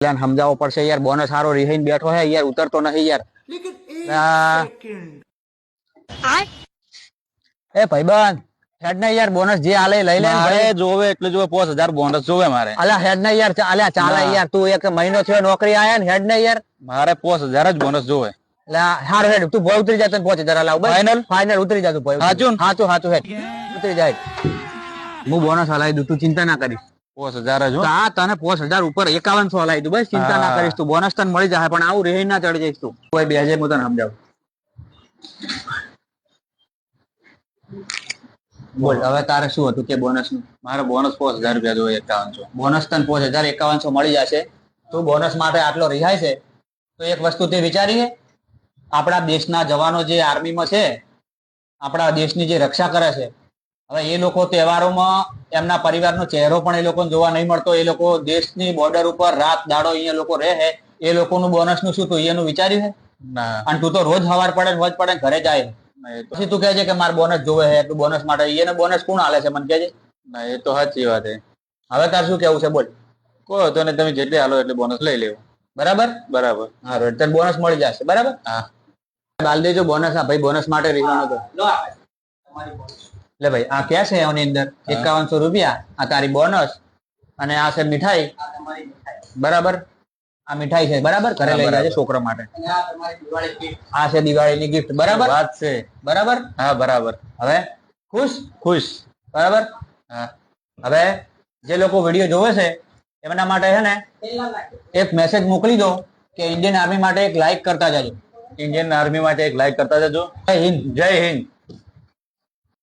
સમજાવવો પડશે યાર, બોનસ સારો રીહીને બેઠો હે યાર, ઉતરતો નથી યાર. એ ભાઈબંધ હેડ ને યાર, બોનસ જે આલે લઈ લે. મારે જોવે એટલે જોવે 5000 બોનસ જોવે મારે. અલા હેડ ને યાર, અલ્યા ચાલે યાર, તું એક મહિનો થયો નોકરી આયા ને, હેડ ને યાર. મારે 5000 જ બોનસ જોવે. હારું હેડ, તું ભોય ઉતરી જા, તને 5000 લાવ. ફાઈનલ ઉતરી જા તું ભોય. હાચું હેડ ઉતરી જાય. હું બોનસ હલાવી દઉં, તું ચિંતા ના કરીશ. 5000 જ હો. હા તને 5000 ઉપર 5100 હલાવી દઉં, બસ ચિંતા ના કરીશ તું. બોનસ તને મળી જાય, પણ આવું રહી ના ચડી જઈશ તું. કોઈ 2000 હું તને સમજાવું. બોલ હવે તારે શું હતું કે બોનસ નું? મારે બોનસ 5000 રૂપિયા જોવે 5100. બોનસ તને 5100 મળી જશે. તું બોનસ માટે આટલો રિહાય છે તો એક વસ્તુ તે વિચારી છે, આપણા દેશના જવાનો જે આર્મીમાં છે, આપણા દેશની જે રક્ષા કરે છે, હવે એ લોકો તહેવારોમાં એમના પરિવારનો ચહેરો પણ એ લોકોને જોવા નહીં મળતો. એ લોકો દેશની બોર્ડર ઉપર રાત દાડો અહીંયા લોકો રહે છે, એ લોકોનું બોનસ નું શું તું એનું વિચાર્યું છે? ના. અને તું તો રોજ સવાર પડે ઘરે જાય, પછી તું કહે છે કે મારે બોનસ જોવે છે, તું બોનસ માટે એને બોનસ કોણ આલે છે મને કહેજે. ના એ તો સાચી વાત છે. હવે તાર શું કેવું છે બોલ? કોઈ તો ને, તમે જેટલી હાલો એટલે બોનસ લઈ લેવું. બરાબર બરાબર. હા તને બોનસ મળી જશે. બરાબર. હા બાલ દેજો બોનસ. આ ભાઈ બોનસ માટે રીવાનો હતો. એટલે ભાઈ આ ક્યાં છે એની અંદર 5100 રૂપિયા, આ તારી બોનસ, અને આ છે મીઠાઈ. બરાબર, આ મીઠાઈ છે. બરાબર, ઘરે લઈ જાય છોકરા માટે. આ છે દિવાળીની ગિફ્ટ. બરાબર વાત છે. બરાબર. હા બરાબર. હવે ખુશ. બરાબર. હા હવે જે લોકો વિડીયો જોવે છે એમના માટે છે ને એક મેસેજ મોકલી દો કે ઇન્ડિયન આર્મી માટે એક લાઈક કરતા જાજો. ઇન્ડિયન આર્મી માટે એક લાઈક કરતા જજો. જય હિન્દ. જય હિન્દ.